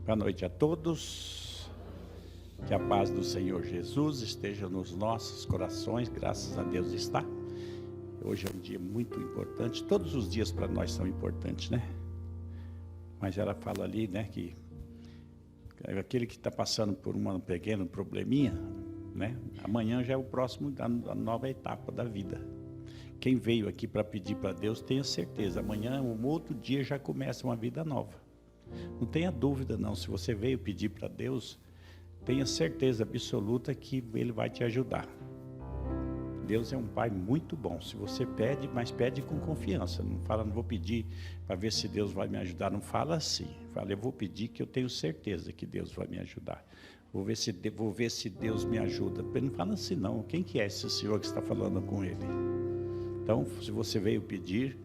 Boa noite a todos. Que a paz do Senhor Jesus esteja nos nossos corações, graças a Deus está. Hoje é um dia muito importante, todos os dias para nós são importantes, né? Mas ela fala ali, né, que aquele que está passando por um pequeno probleminha, né? Amanhã já é o próximo da nova etapa da vida. Quem veio aqui para pedir para Deus, tenha certeza, amanhã, um outro dia já começa uma vida nova. Não tenha dúvida não, se você veio pedir para Deus, tenha certeza absoluta que Ele vai te ajudar. Deus é um Pai muito bom. Se você pede, mas pede com confiança. Não fala, não vou pedir para ver se Deus vai me ajudar. Não fala assim. Fala, eu vou pedir que eu tenho certeza que Deus vai me ajudar. Vou ver se Deus me ajuda. Não fala assim não. Quem que é esse senhor que está falando com Ele? Então, se você veio pedir,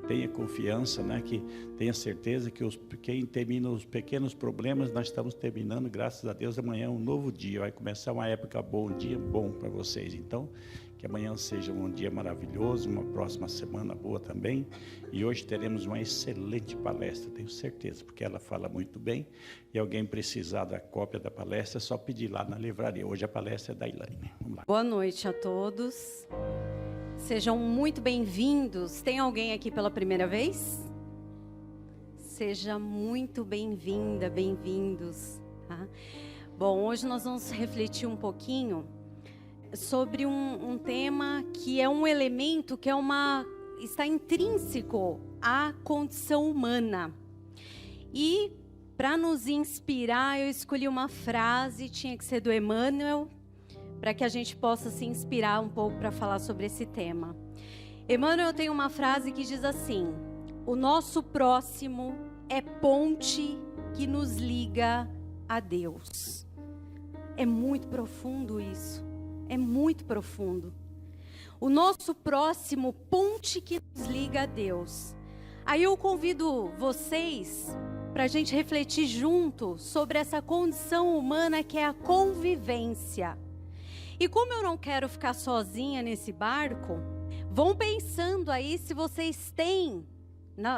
tenha confiança, né? Que tenha certeza que quem termina os pequenos problemas, nós estamos terminando, graças a Deus. Amanhã é um novo dia, vai começar uma época boa, um dia bom para vocês. Então, que amanhã seja um dia maravilhoso, uma próxima semana boa também. E hoje teremos uma excelente palestra, tenho certeza, porque ela fala muito bem. E alguém precisar da cópia da palestra, é só pedir lá na livraria. Hoje a palestra é da Elaine. Vamos lá. Boa noite a todos. Sejam muito bem-vindos. Tem alguém aqui pela primeira vez? Seja muito bem-vinda, bem-vindos. Tá? Bom, hoje nós vamos refletir um pouquinho sobre um tema que é um elemento que está intrínseco à condição humana. E para nos inspirar, eu escolhi uma frase, tinha que ser do Emmanuel, para que a gente possa se inspirar um pouco para falar sobre esse tema. Emmanuel tem uma frase que diz assim: o nosso próximo é ponte que nos liga a Deus. É muito profundo isso, é muito profundo. O nosso próximo, ponte que nos liga a Deus. Aí eu convido vocês para a gente refletir junto sobre essa condição humana que é a convivência. E como eu não quero ficar sozinha nesse barco, vão pensando aí se vocês têm,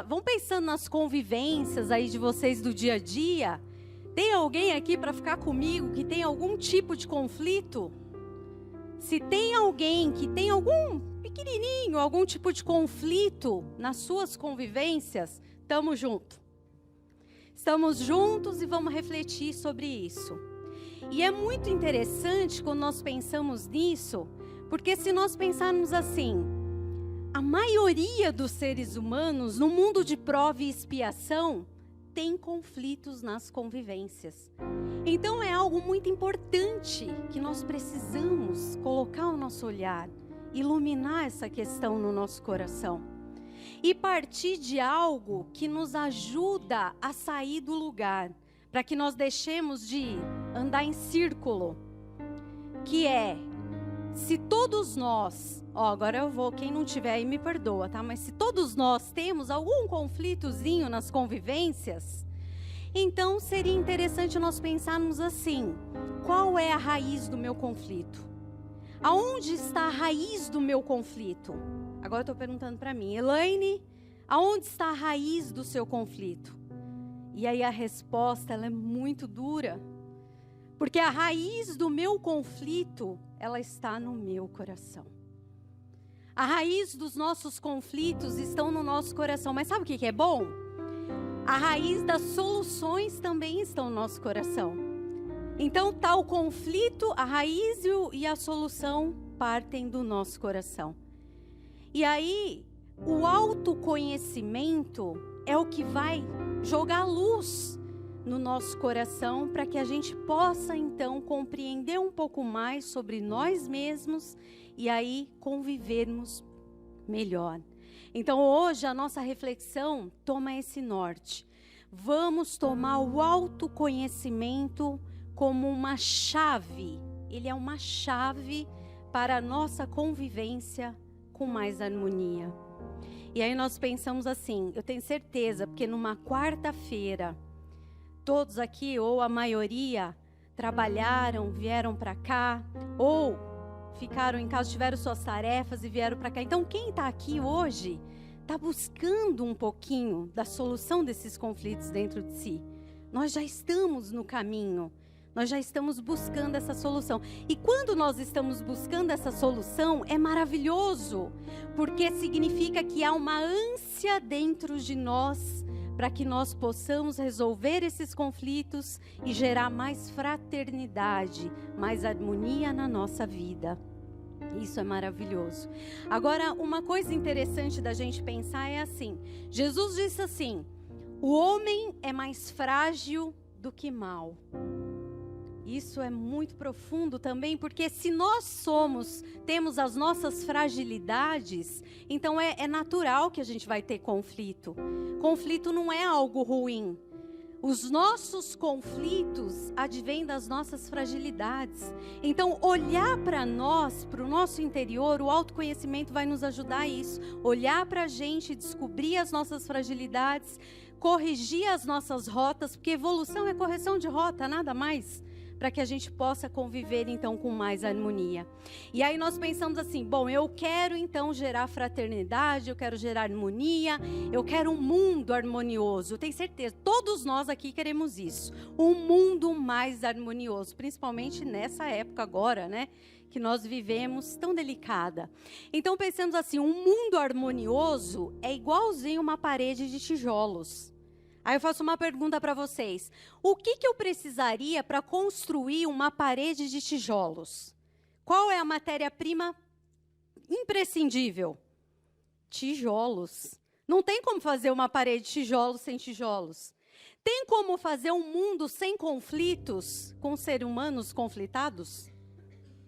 vão pensando nas convivências aí de vocês do dia a dia. Tem alguém aqui para ficar comigo que tem algum tipo de conflito? Se tem alguém que tem algum pequenininho, algum tipo de conflito nas suas convivências, estamos juntos. Estamos juntos e vamos refletir sobre isso. E é muito interessante quando nós pensamos nisso, porque se nós pensarmos assim, a maioria dos seres humanos, no mundo de prova e expiação, tem conflitos nas convivências. Então é algo muito importante que nós precisamos colocar o nosso olhar, iluminar essa questão no nosso coração. E partir de algo que nos ajuda a sair do lugar, para que nós deixemos de andar em círculo, que é, se todos nós, agora eu vou, quem não tiver aí me perdoa, tá? Mas se todos nós temos algum conflitozinho nas convivências, então seria interessante nós pensarmos assim: qual é a raiz do meu conflito? Aonde está a raiz do meu conflito? Agora eu estou perguntando para mim, Elaine, aonde está a raiz do seu conflito? E aí a resposta, ela é muito dura, porque a raiz do meu conflito, ela está no meu coração. A raiz dos nossos conflitos estão no nosso coração, mas sabe o que é bom? A raiz das soluções também estão no nosso coração. Então tá o conflito, a raiz e a solução partem do nosso coração. E aí, o autoconhecimento é o que vai jogar luz no nosso coração para que a gente possa então compreender um pouco mais sobre nós mesmos e aí convivermos melhor. Então hoje a nossa reflexão toma esse norte. Vamos tomar o autoconhecimento como uma chave. Ele é uma chave para a nossa convivência com mais harmonia. E aí nós pensamos assim, eu tenho certeza, porque numa quarta-feira, todos aqui, ou a maioria, trabalharam, vieram para cá, ou ficaram em casa, tiveram suas tarefas e vieram para cá. Então quem está aqui hoje, está buscando um pouquinho da solução desses conflitos dentro de si. Nós já estamos no caminho. Nós já estamos buscando essa solução. E quando nós estamos buscando essa solução, é maravilhoso, porque significa que há uma ânsia dentro de nós para que nós possamos resolver esses conflitos e gerar mais fraternidade, mais harmonia na nossa vida. Isso é maravilhoso. Agora, uma coisa interessante da gente pensar é assim: Jesus disse assim: o homem é mais frágil do que mau. Isso é muito profundo também, porque se nós temos as nossas fragilidades, então é natural que a gente vai ter conflito. Conflito não é algo ruim. Os nossos conflitos advêm das nossas fragilidades. Então, olhar para nós, para o nosso interior, o autoconhecimento vai nos ajudar a isso. Olhar para a gente, descobrir as nossas fragilidades, corrigir as nossas rotas, porque evolução é correção de rota, nada mais, para que a gente possa conviver então com mais harmonia. E aí nós pensamos assim: bom, eu quero então gerar fraternidade, eu quero gerar harmonia, eu quero um mundo harmonioso. Eu tenho certeza, todos nós aqui queremos isso, um mundo mais harmonioso, principalmente nessa época agora, né, que nós vivemos tão delicada. Então pensamos assim: um mundo harmonioso é igualzinho uma parede de tijolos. Aí eu faço uma pergunta para vocês: o que eu precisaria para construir uma parede de tijolos? Qual é a matéria-prima imprescindível? Tijolos. Não tem como fazer uma parede de tijolos sem tijolos. Tem como fazer um mundo sem conflitos, com seres humanos conflitados?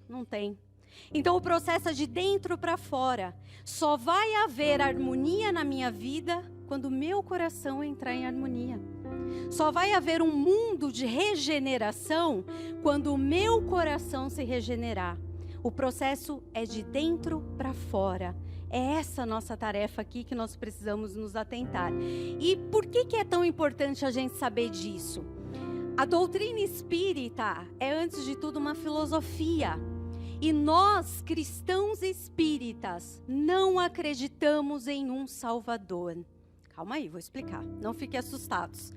Não tem. Então o processo é de dentro para fora. Só vai haver harmonia na minha vida quando o meu coração entrar em harmonia. Só vai haver um mundo de regeneração quando o meu coração se regenerar. O processo é de dentro para fora. É essa nossa tarefa aqui que nós precisamos nos atentar. E por que é tão importante a gente saber disso? A doutrina espírita é, antes de tudo, uma filosofia. E nós, cristãos espíritas, não acreditamos em um Salvador. Calma aí, vou explicar. Não fiquem assustados.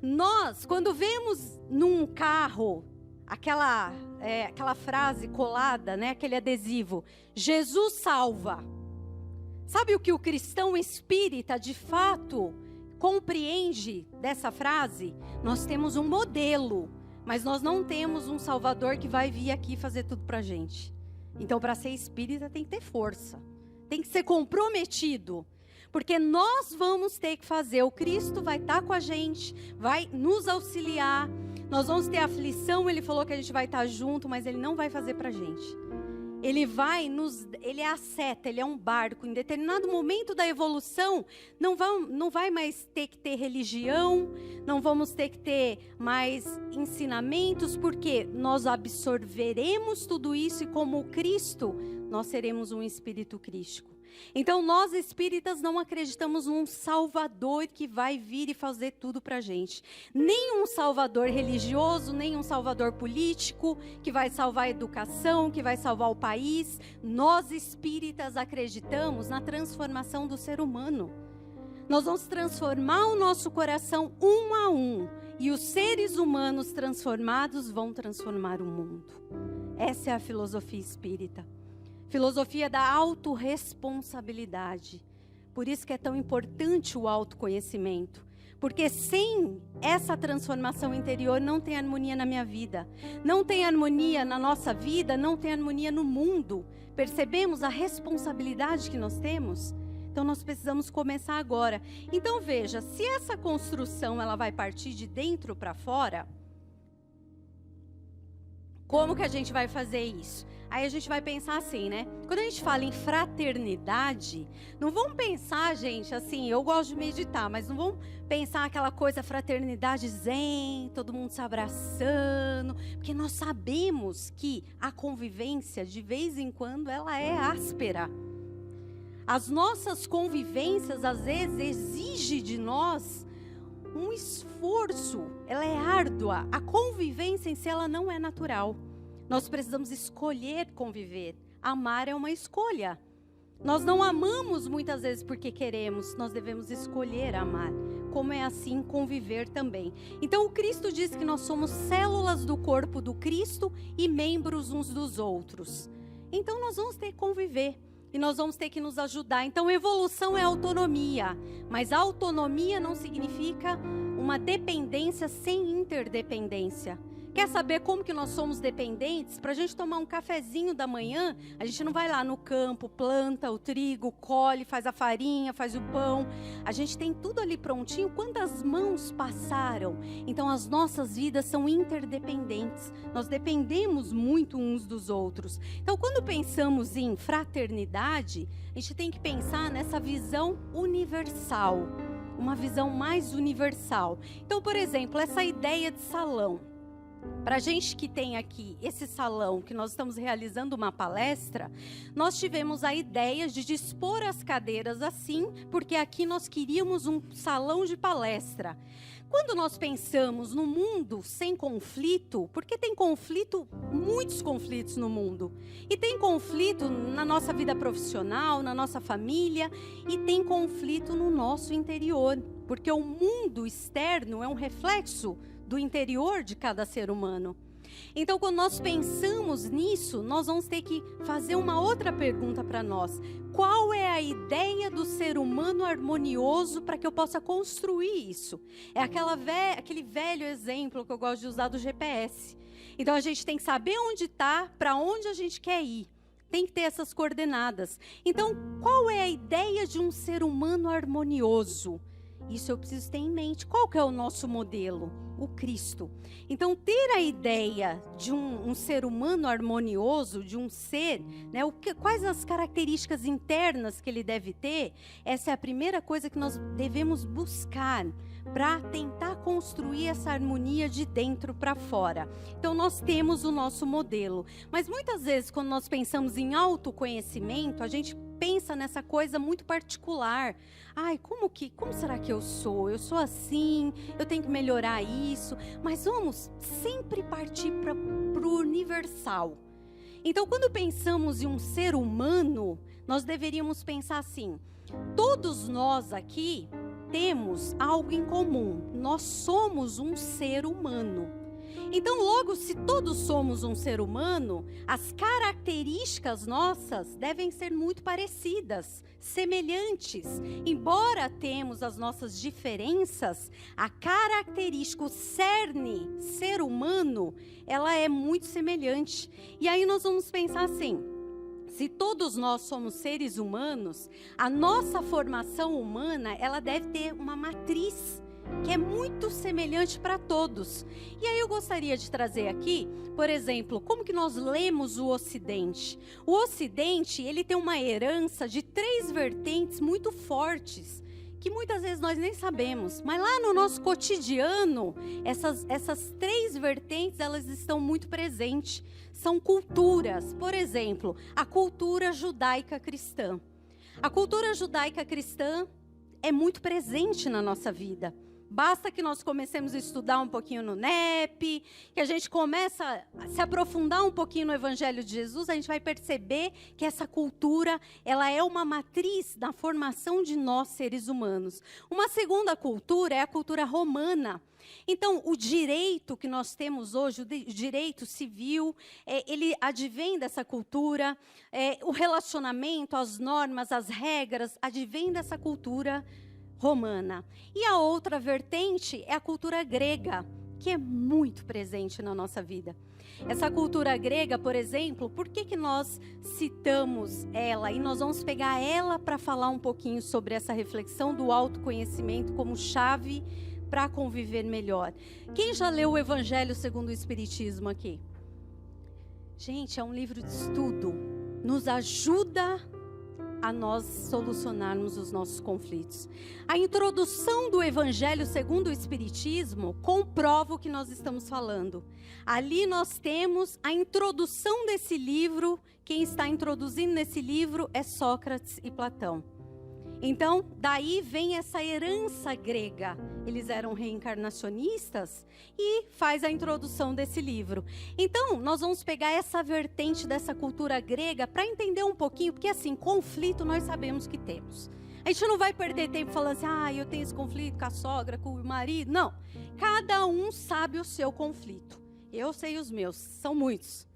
Nós, quando vemos num carro aquela frase colada, né, aquele adesivo, Jesus salva. Sabe o que o cristão espírita, de fato, compreende dessa frase? Nós temos um modelo, mas nós não temos um Salvador que vai vir aqui fazer tudo pra gente. Então, para ser espírita, tem que ter força. Tem que ser comprometido. Porque nós vamos ter que fazer. O Cristo vai estar com a gente, vai nos auxiliar. Nós vamos ter aflição, Ele falou que a gente vai estar junto, mas Ele não vai fazer pra gente. Ele é a seta, Ele é um barco. Em determinado momento da evolução, não vai mais ter que ter religião, não vamos ter que ter mais ensinamentos, porque nós absorveremos tudo isso e como Cristo, nós seremos um espírito crístico. Então, nós espíritas não acreditamos num Salvador que vai vir e fazer tudo pra gente. Nem um Salvador religioso, nem um Salvador político, que vai salvar a educação, que vai salvar o país. Nós espíritas acreditamos na transformação do ser humano. Nós vamos transformar o nosso coração um a um. E os seres humanos transformados vão transformar o mundo. Essa é a filosofia espírita. Filosofia da autorresponsabilidade. Por isso que é tão importante o autoconhecimento. Porque sem essa transformação interior não tem harmonia na minha vida. Não tem harmonia na nossa vida, não tem harmonia no mundo. Percebemos a responsabilidade que nós temos? Então nós precisamos começar agora. Então veja, se essa construção ela vai partir de dentro para fora, como que a gente vai fazer isso? Aí a gente vai pensar assim, né? Quando a gente fala em fraternidade, não vamos pensar, gente, assim, eu gosto de meditar, mas não vamos pensar aquela coisa fraternidade zen, todo mundo se abraçando, porque nós sabemos que a convivência, de vez em quando, ela é áspera. As nossas convivências, às vezes, exigem de nós um esforço, ela é árdua. A convivência em si, ela não é natural. Nós precisamos escolher conviver. Amar é uma escolha. Nós não amamos muitas vezes porque queremos, nós devemos escolher amar. Como é assim conviver também. Então o Cristo diz que nós somos células do corpo do Cristo e membros uns dos outros. Então nós vamos ter que conviver e nós vamos ter que nos ajudar. Então evolução é autonomia, mas autonomia não significa uma dependência sem interdependência. Quer saber como que nós somos dependentes? Para a gente tomar um cafezinho da manhã, a gente não vai lá no campo, planta o trigo, colhe, faz a farinha, faz o pão. A gente tem tudo ali prontinho. Quantas mãos passaram? Então as nossas vidas são interdependentes. Nós dependemos muito uns dos outros. Então quando pensamos em fraternidade, a gente tem que pensar nessa visão universal. Uma visão mais universal. Então, por exemplo, essa ideia de salão. Para a gente que tem aqui esse salão, que nós estamos realizando uma palestra, nós tivemos a ideia de dispor as cadeiras assim, porque aqui nós queríamos um salão de palestra. Quando nós pensamos no mundo sem conflito, porque tem conflito, muitos conflitos no mundo, e tem conflito na nossa vida profissional, na nossa família, e tem conflito no nosso interior, porque o mundo externo é um reflexo do interior de cada ser humano. Então, quando nós pensamos nisso, nós vamos ter que fazer uma outra pergunta para nós. Qual é a ideia do ser humano harmonioso para que eu possa construir isso? É aquele velho exemplo que eu gosto de usar do GPS. Então, a gente tem que saber onde está, para onde a gente quer ir. Tem que ter essas coordenadas. Então, qual é a ideia de um ser humano harmonioso? Isso eu preciso ter em mente. Qual que é o nosso modelo? O Cristo. Então, ter a ideia de um ser humano harmonioso, de um ser, né, quais as características internas que ele deve ter, essa é a primeira coisa que nós devemos buscar para tentar construir essa harmonia de dentro para fora. Então, nós temos o nosso modelo. Mas muitas vezes, quando nós pensamos em autoconhecimento, a gente pensa nessa coisa muito particular. Ai, como será que eu sou? Eu sou assim, eu tenho que melhorar isso. Mas vamos sempre partir para o universal. Então, quando pensamos em um ser humano, nós deveríamos pensar assim: todos nós aqui temos algo em comum. Nós somos um ser humano. Então, logo, se todos somos um ser humano, as características nossas devem ser muito parecidas, semelhantes. Embora temos as nossas diferenças, a característica, o cerne ser humano, ela é muito semelhante. E aí nós vamos pensar assim: se todos nós somos seres humanos, a nossa formação humana, ela deve ter uma matriz que é muito semelhante para todos. E aí eu gostaria de trazer aqui, por exemplo, como que nós lemos o Ocidente. O Ocidente, ele tem uma herança de 3 vertentes muito fortes, que muitas vezes nós nem sabemos. Mas lá no nosso cotidiano, essas 3 vertentes, elas estão muito presentes. São culturas. Por exemplo, a cultura judaica cristã. A cultura judaica cristã é muito presente na nossa vida. Basta que nós comecemos a estudar um pouquinho no NEP, que a gente começa a se aprofundar um pouquinho no Evangelho de Jesus, a gente vai perceber que essa cultura, ela é uma matriz na formação de nós, seres humanos. Uma segunda cultura é a cultura romana. Então, o direito que nós temos hoje, o direito civil, ele advém dessa cultura, o relacionamento, as normas, as regras, advém dessa cultura romana. E a outra vertente é a cultura grega, que é muito presente na nossa vida. Essa cultura grega, por exemplo, por que nós citamos ela? E nós vamos pegar ela para falar um pouquinho sobre essa reflexão do autoconhecimento como chave para conviver melhor. Quem já leu o Evangelho segundo o Espiritismo aqui? Gente, é um livro de estudo. Nos ajuda a nós solucionarmos os nossos conflitos. A introdução do Evangelho segundo o Espiritismo comprova o que nós estamos falando. Ali nós temos a introdução desse livro. Quem está introduzindo nesse livro é Sócrates e Platão. Então, daí vem essa herança grega. Eles eram reencarnacionistas e faz a introdução desse livro. Então, nós vamos pegar essa vertente dessa cultura grega para entender um pouquinho, porque assim, conflito nós sabemos que temos. A gente não vai perder tempo falando assim, eu tenho esse conflito com a sogra, com o marido. Não, cada um sabe o seu conflito. Eu sei os meus, são muitos.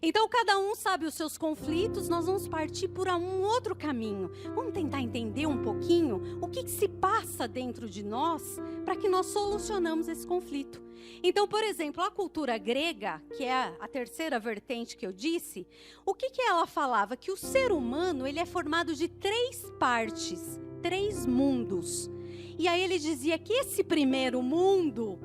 Então, cada um sabe os seus conflitos, nós vamos partir por um outro caminho. Vamos tentar entender um pouquinho o que se passa dentro de nós para que nós solucionamos esse conflito. Então, por exemplo, a cultura grega, que é a terceira vertente que eu disse, o que ela falava? Que o ser humano ele é formado de 3 partes, 3 mundos. E aí ele dizia que esse primeiro mundo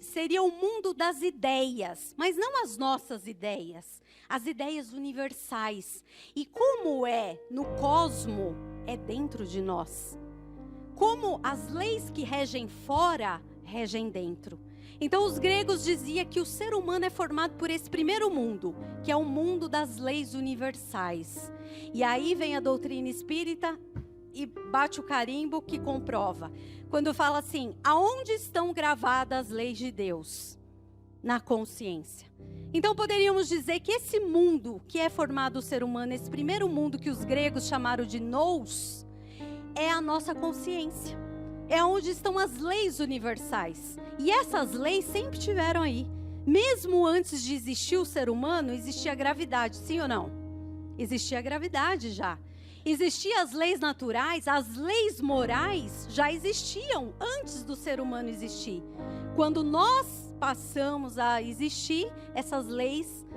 seria o mundo das ideias, mas não as nossas ideias, as ideias universais. E como é no cosmo, é dentro de nós. Como as leis que regem fora, regem dentro. Então os gregos diziam que o ser humano é formado por esse primeiro mundo, que é o mundo das leis universais. E aí vem a doutrina espírita e bate o carimbo que comprova. Quando fala assim, aonde estão gravadas as leis de Deus? Na consciência. Então poderíamos dizer que esse mundo que é formado o ser humano, esse primeiro mundo que os gregos chamaram de nous, é a nossa consciência. É onde estão as leis universais. E essas leis sempre tiveram aí. Mesmo antes de existir o ser humano, existia a gravidade, sim ou não? Existia a gravidade já. Existiam as leis naturais, as leis morais já existiam antes do ser humano existir. Quando nós passamos a existir, essas leis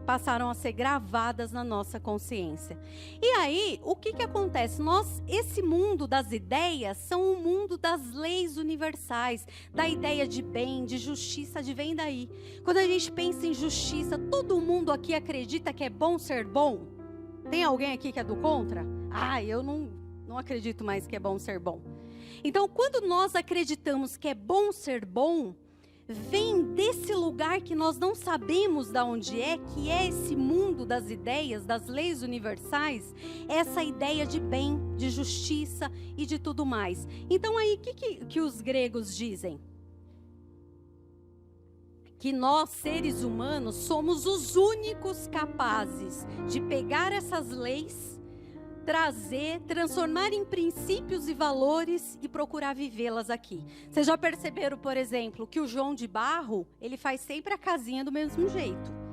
passaram a ser gravadas na nossa consciência. E aí, o que acontece? Esse mundo das ideias são o mundo das leis universais, da ideia de bem, de justiça, vem daí. Quando a gente pensa em justiça, todo mundo aqui acredita que é bom ser bom? Tem alguém aqui que é do contra? Eu não acredito mais que é bom ser bom. Então, quando nós acreditamos que é bom ser bom, vem desse lugar que nós não sabemos de onde é, que é esse mundo das ideias, das leis universais, essa ideia de bem, de justiça e de tudo mais. Então, aí, o que os gregos dizem? Que nós, seres humanos, somos os únicos capazes de pegar essas leis, trazer, transformar em princípios e valores e procurar vivê-las aqui. Vocês já perceberam, por exemplo, que o João de Barro, ele faz sempre a casinha do mesmo jeito.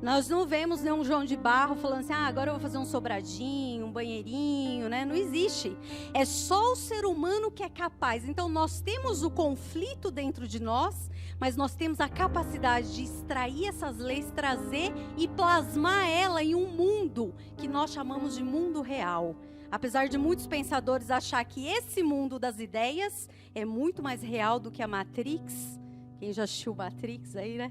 Nós não vemos nenhum João de Barro falando assim, agora eu vou fazer um sobradinho, um banheirinho, né? Não existe. É só o ser humano que é capaz. Então, nós temos o conflito dentro de nós, mas nós temos a capacidade de extrair essas leis, trazer e plasmar ela em um mundo que nós chamamos de mundo real. Apesar de muitos pensadores achar que esse mundo das ideias é muito mais real do que a Matrix. Quem já assistiu Matrix aí, né?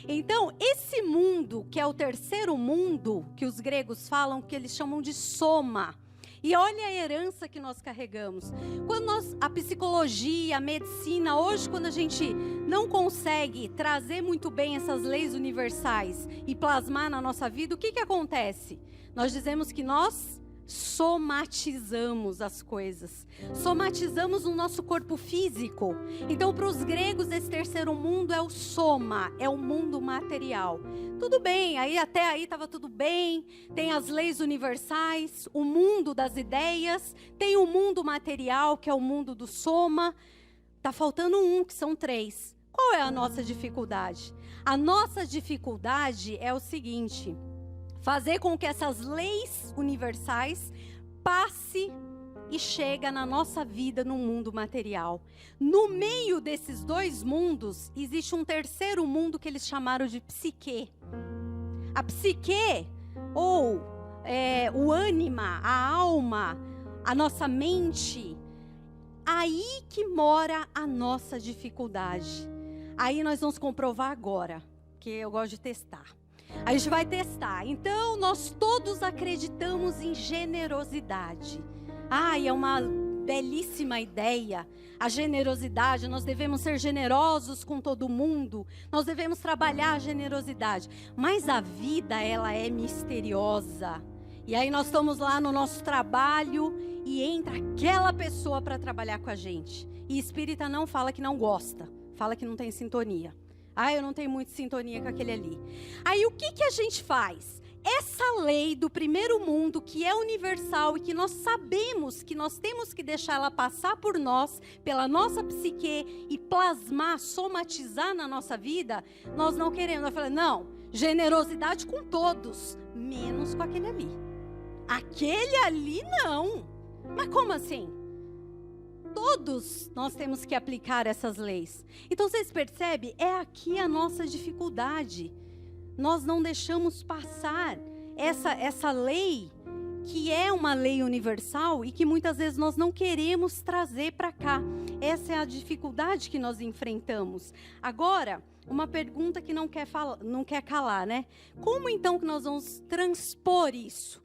Então, esse mundo, que é o terceiro mundo, que os gregos falam, que eles chamam de soma. E olha a herança que nós carregamos. Quando a psicologia, a medicina, hoje quando a gente não consegue trazer muito bem essas leis universais e plasmar na nossa vida, o que acontece? Nós dizemos que nós somatizamos as coisas. Somatizamos o nosso corpo físico. Então, para os gregos, esse terceiro mundo é o soma, é o mundo material. Tudo bem, até aí estava tudo bem. Tem as leis universais, o mundo das ideias, tem o mundo material, que é o mundo do soma. Está faltando que são 3. Qual é a nossa dificuldade? A nossa dificuldade é o seguinte: fazer com que essas leis universais passe e chega na nossa vida no mundo material. No meio desses 2 mundos, existe um terceiro mundo que eles chamaram de psique. A psique, ou o ânima, a alma, a nossa mente, aí que mora a nossa dificuldade. Aí nós vamos comprovar agora, porque eu gosto de testar. A gente vai testar. Então, nós todos acreditamos em generosidade. É uma belíssima ideia. A generosidade, nós devemos ser generosos com todo mundo. Nós devemos trabalhar a generosidade. Mas a vida, ela é misteriosa. E aí nós estamos lá no nosso trabalho e entra aquela pessoa para trabalhar com a gente. E espírita não fala que não gosta, fala que não tem sintonia. Ah, eu não tenho muita sintonia com aquele ali. Aí o que a gente faz? Essa lei do primeiro mundo, que é universal e que nós sabemos que nós temos que deixar ela passar por nós, pela nossa psique e plasmar, somatizar na nossa vida, nós não queremos. Nós falamos, não, generosidade com todos, menos com aquele ali. Aquele ali não. Mas como assim? Todos nós temos que aplicar essas leis. Então vocês percebem? É aqui a nossa dificuldade. Nós não deixamos passar essa lei, que é uma lei universal e que muitas vezes nós não queremos trazer para cá. Essa é a dificuldade que nós enfrentamos. Agora, uma pergunta que não quer calar, né? Como então que nós vamos transpor isso?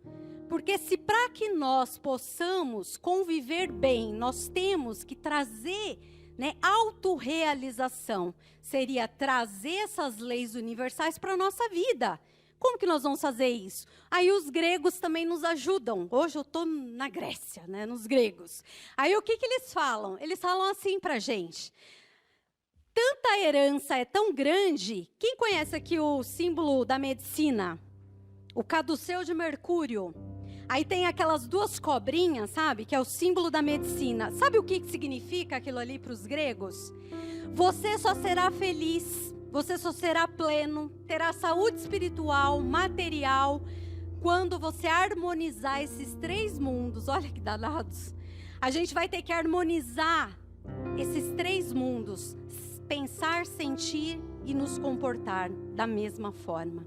Porque se para que nós possamos conviver bem, nós temos que trazer, né, autorrealização. Seria trazer essas leis universais para a nossa vida. Como que nós vamos fazer isso? Aí os gregos também nos ajudam. Hoje eu estou na Grécia, né, nos gregos. Aí o que eles falam? Eles falam assim para a gente. Tanta herança é tão grande. Quem conhece aqui o símbolo da medicina? O caduceu de Mercúrio. Aí tem aquelas duas cobrinhas, sabe? Que é o símbolo da medicina. Sabe o que significa aquilo ali para os gregos? Você só será feliz, você só será pleno, terá saúde espiritual, material, quando você harmonizar esses três mundos. Olha que danados. A gente vai ter que harmonizar esses três mundos. Pensar, sentir e nos comportar da mesma forma.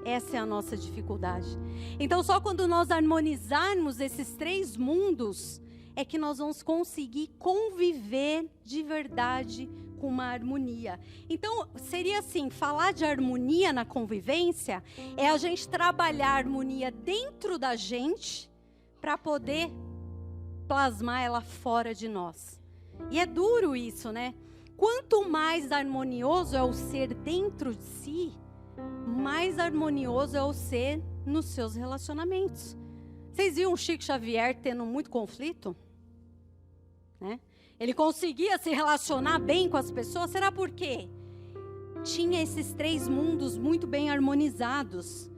Essa é a nossa dificuldade. Então, só quando nós harmonizarmos esses três mundos, é que nós vamos conseguir conviver de verdade com uma harmonia. Então, seria assim, falar de harmonia na convivência, é a gente trabalhar a harmonia dentro da gente, para poder plasmar ela fora de nós. E é duro isso, né? Quanto mais harmonioso é o ser dentro de si, mais harmonioso é o ser nos seus relacionamentos. Vocês viram o Chico Xavier tendo muito conflito? Né? Ele conseguia se relacionar bem com as pessoas, será por quê? Tinha esses três mundos muito bem harmonizados.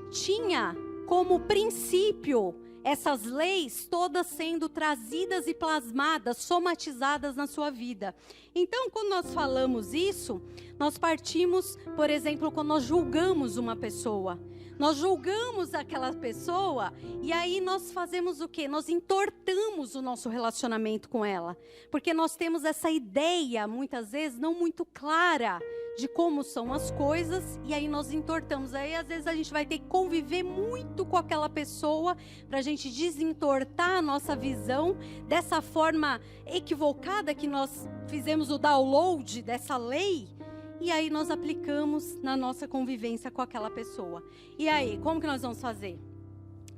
Tinha como princípio essas leis todas sendo trazidas e plasmadas, somatizadas na sua vida. Então, quando nós falamos isso, nós partimos, por exemplo, quando nós julgamos uma pessoa. Nós julgamos aquela pessoa e aí nós fazemos o quê? Nós entortamos o nosso relacionamento com ela. Porque nós temos essa ideia, muitas vezes, não muito clara de como são as coisas, e aí nós entortamos. Aí às vezes a gente vai ter que conviver muito com aquela pessoa para a gente desentortar a nossa visão dessa forma equivocada que nós fizemos o download dessa lei, e aí nós aplicamos na nossa convivência com aquela pessoa. E aí, como que nós vamos fazer?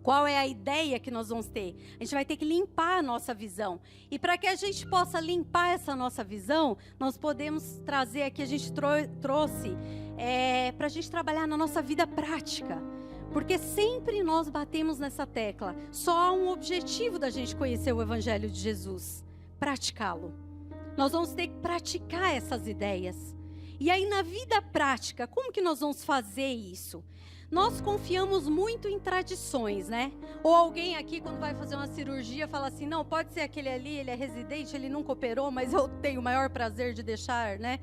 Qual é a ideia que nós vamos ter? A gente vai ter que limpar a nossa visão. E para que a gente possa limpar essa nossa visão, nós podemos trazer aqui, a gente trouxe para a gente trabalhar na nossa vida prática. Porque sempre nós batemos nessa tecla. Só há um objetivo da gente conhecer o Evangelho de Jesus: praticá-lo. Nós vamos ter que praticar essas ideias. E aí na vida prática, como que nós vamos fazer isso? Nós confiamos muito em tradições, né? Ou alguém aqui, quando vai fazer uma cirurgia, fala assim, não, pode ser aquele ali, ele é residente, ele nunca operou, mas eu tenho o maior prazer de deixar, né?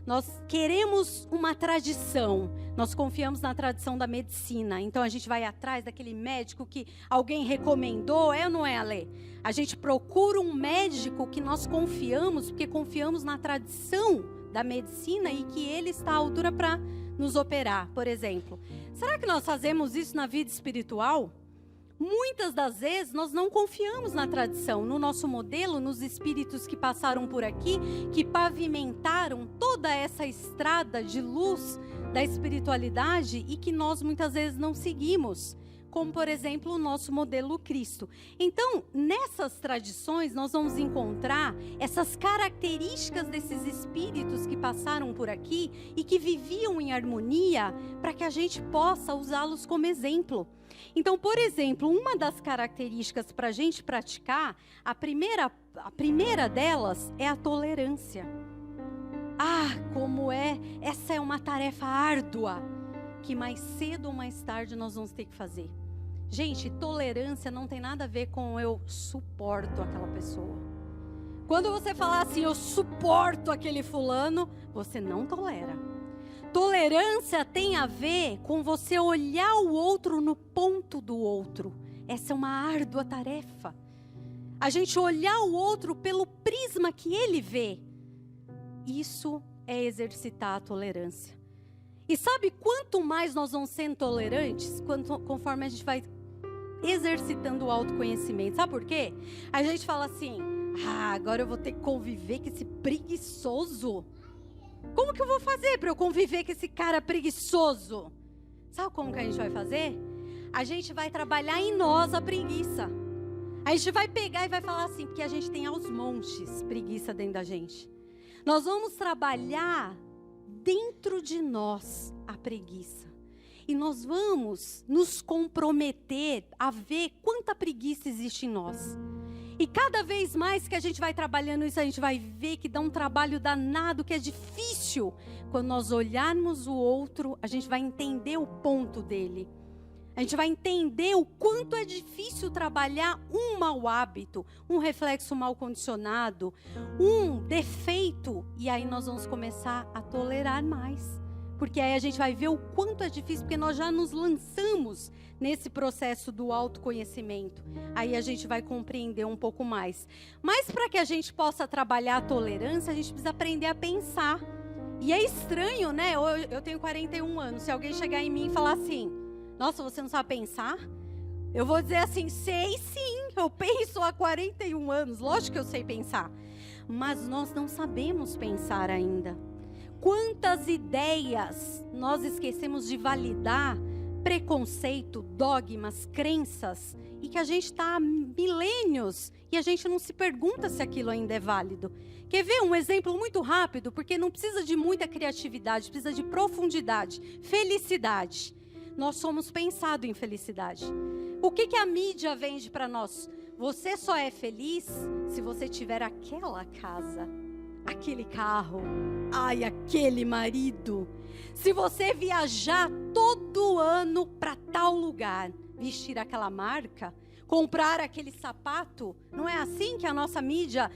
Nós queremos uma tradição, nós confiamos na tradição da medicina, então a gente vai atrás daquele médico que alguém recomendou, é ou não é, Ale? A gente procura um médico que nós confiamos, porque confiamos na tradição da medicina e que ele está à altura para nos operar, por exemplo. Será que nós fazemos isso na vida espiritual? Muitas das vezes nós não confiamos na tradição, no nosso modelo, nos espíritos que passaram por aqui, que pavimentaram toda essa estrada de luz da espiritualidade e que nós muitas vezes não seguimos, como por exemplo o nosso modelo Cristo. Então, nessas tradições nós vamos encontrar essas características desses espíritos que passaram por aqui e que viviam em harmonia, para que a gente possa usá-los como exemplo. Então, por exemplo, uma das características para a gente praticar, a primeira delas é a tolerância. Essa é uma tarefa árdua, que mais cedo ou mais tarde nós vamos ter que fazer. Gente, tolerância não tem nada a ver com eu suporto aquela pessoa. Quando você falar assim, eu suporto aquele fulano, você não tolera. Tolerância tem a ver com você olhar o outro no ponto do outro. Essa é uma árdua tarefa. A gente olhar o outro pelo prisma que ele vê. Isso é exercitar a tolerância. E sabe quanto mais nós vamos sendo tolerantes, conforme a gente vai exercitando o autoconhecimento. Sabe por quê? A gente fala assim, agora eu vou ter que conviver com esse preguiçoso. Como que eu vou fazer para eu conviver com esse cara preguiçoso? Sabe como que a gente vai fazer? A gente vai trabalhar em nós a preguiça. A gente vai pegar e vai falar assim, porque a gente tem aos montes preguiça dentro da gente. Nós vamos trabalhar dentro de nós a preguiça. E nós vamos nos comprometer a ver quanta preguiça existe em nós. E cada vez mais que a gente vai trabalhando isso, a gente vai ver que dá um trabalho danado, que é difícil. Quando nós olharmos o outro, a gente vai entender o ponto dele. A gente vai entender o quanto é difícil trabalhar um mau hábito, um reflexo mal condicionado, um defeito. E aí nós vamos começar a tolerar mais. Porque aí a gente vai ver o quanto é difícil, porque nós já nos lançamos nesse processo do autoconhecimento. Aí a gente vai compreender um pouco mais. Mas para que a gente possa trabalhar a tolerância, a gente precisa aprender a pensar. E é estranho, né? Eu tenho 41 anos. Se alguém chegar em mim e falar assim, nossa, você não sabe pensar? Eu vou dizer assim, sei sim, eu penso há 41 anos. Lógico que eu sei pensar. Mas nós não sabemos pensar ainda. Quantas ideias nós esquecemos de validar, preconceito, dogmas, crenças, e que a gente está há milênios e a gente não se pergunta se aquilo ainda é válido. Quer ver um exemplo muito rápido? Porque não precisa de muita criatividade, precisa de profundidade. Felicidade. Nós somos pensados em felicidade. O que a mídia vende para nós? Você só é feliz se você tiver aquela casa, aquele carro, aquele marido. Se você viajar todo ano para tal lugar, vestir aquela marca, comprar aquele sapato, não é assim que a nossa mídia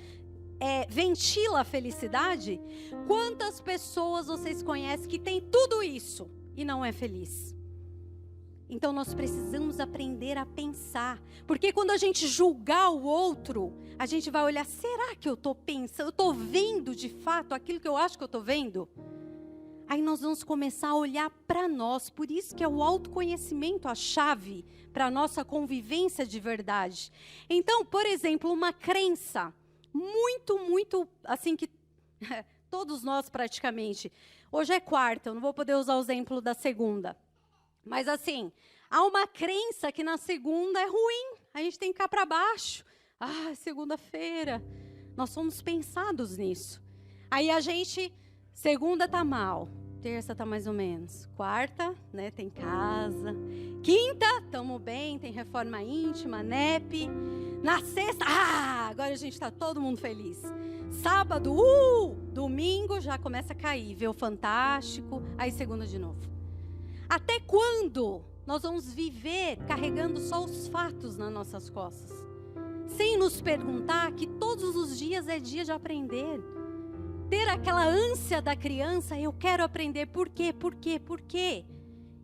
ventila a felicidade? Quantas pessoas vocês conhecem que tem tudo isso e não é feliz? Então nós precisamos aprender a pensar, porque quando a gente julgar o outro, a gente vai olhar, será que eu estou pensando, eu estou vendo de fato aquilo que eu acho que eu estou vendo? Aí nós vamos começar a olhar para nós, por isso que é o autoconhecimento a chave para a nossa convivência de verdade. Então, por exemplo, uma crença muito, assim que todos nós praticamente, hoje é quarta, eu não vou poder usar o exemplo da segunda. Mas assim, há uma crença que na segunda é ruim, a gente tem que ficar para baixo. Segunda-feira, nós somos pensados nisso. Aí a gente, segunda tá mal, terça tá mais ou menos, quarta, né, tem casa, quinta, tamo bem, tem reforma íntima, NEP, na sexta, agora a gente tá todo mundo feliz. Sábado, domingo já começa a cair, vê o Fantástico, aí segunda de novo. Até quando nós vamos viver carregando só os fatos nas nossas costas? Sem nos perguntar que todos os dias é dia de aprender. Ter aquela ânsia da criança, eu quero aprender, por quê?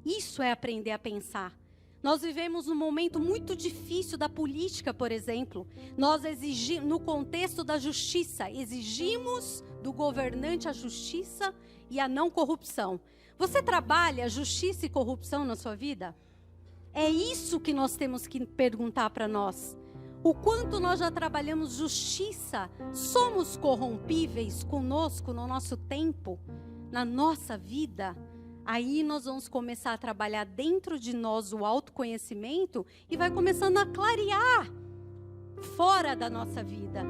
Isso é aprender a pensar. Nós vivemos um momento muito difícil da política, por exemplo. Nós exigimos, no contexto da justiça, exigimos do governante a justiça e a não corrupção. Você trabalha justiça e corrupção na sua vida? É isso que nós temos que perguntar para nós. O quanto nós já trabalhamos justiça? Somos corrompíveis conosco no nosso tempo, na nossa vida? Aí nós vamos começar a trabalhar dentro de nós o autoconhecimento e vai começando a clarear fora da nossa vida.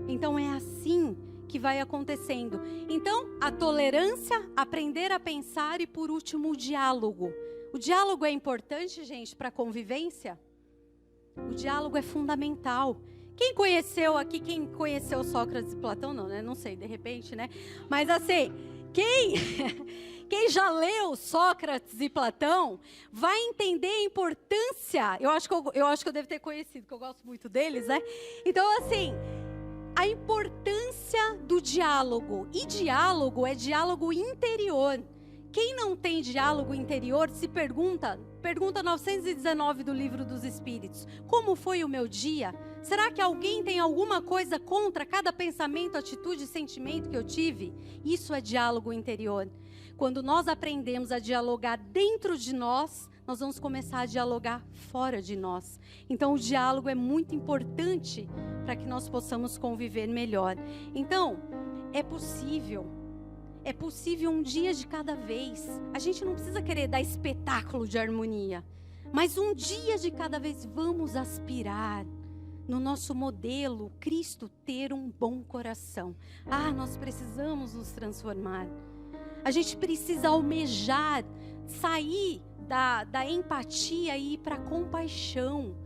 Então é assim que vai acontecendo. Então, a tolerância, aprender a pensar e, por último, o diálogo. O diálogo é importante, gente, para a convivência? O diálogo é fundamental. Quem conheceu Sócrates e Platão? Não, né? Não sei, de repente, né? Mas assim, quem já leu Sócrates e Platão vai entender a importância. Eu acho que eu devo ter conhecido, porque eu gosto muito deles, né? Então, assim, a importância do diálogo. E diálogo é diálogo interior. Quem não tem diálogo interior se pergunta 919 do Livro dos Espíritos: como foi o meu dia? Será que alguém tem alguma coisa contra cada pensamento, atitude e sentimento que eu tive? Isso é diálogo interior. Quando nós aprendemos a dialogar dentro de nós, nós vamos começar a dialogar fora de nós. Então, o diálogo é muito importante para que nós possamos conviver melhor. Então, é possível um dia de cada vez. A gente não precisa querer dar espetáculo de harmonia, mas um dia de cada vez. Vamos aspirar no nosso modelo Cristo ter um bom coração. Nós precisamos nos transformar. A gente precisa almejar sair da empatia e ir para a compaixão.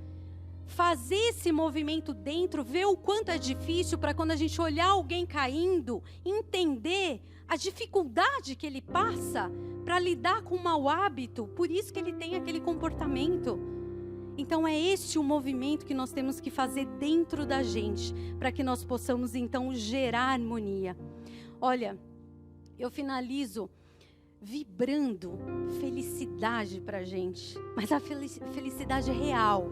Fazer esse movimento dentro, ver o quanto é difícil, para quando a gente olhar alguém caindo, entender a dificuldade que ele passa para lidar com um mau hábito, por isso que ele tem aquele comportamento. Então é esse o movimento que nós temos que fazer dentro da gente, para que nós possamos então gerar harmonia. Olha, eu finalizo vibrando felicidade para a gente, mas a felicidade real.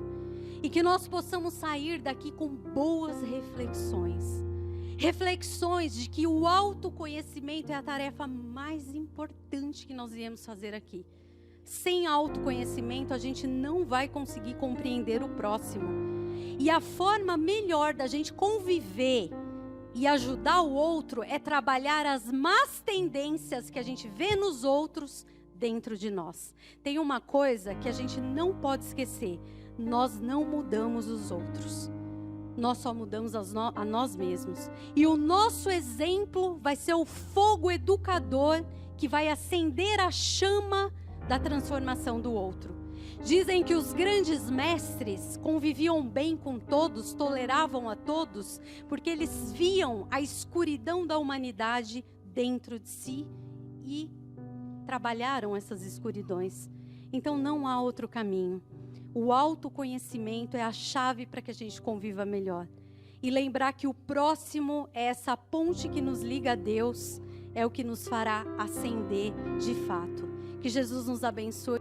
E que nós possamos sair daqui com boas reflexões. Reflexões de que o autoconhecimento é a tarefa mais importante que nós viemos fazer aqui. Sem autoconhecimento, a gente não vai conseguir compreender o próximo. E a forma melhor da gente conviver e ajudar o outro é trabalhar as más tendências que a gente vê nos outros dentro de nós. Tem uma coisa que a gente não pode esquecer: nós não mudamos os outros. Nós só mudamos a nós mesmos. E o nosso exemplo vai ser o fogo educador que vai acender a chama da transformação do outro. Dizem que os grandes mestres conviviam bem com todos, toleravam a todos, porque eles viam a escuridão da humanidade dentro de si e trabalharam essas escuridões. Então não há outro caminho. O autoconhecimento é a chave para que a gente conviva melhor. E lembrar que o próximo é essa ponte que nos liga a Deus, é o que nos fará ascender de fato. Que Jesus nos abençoe.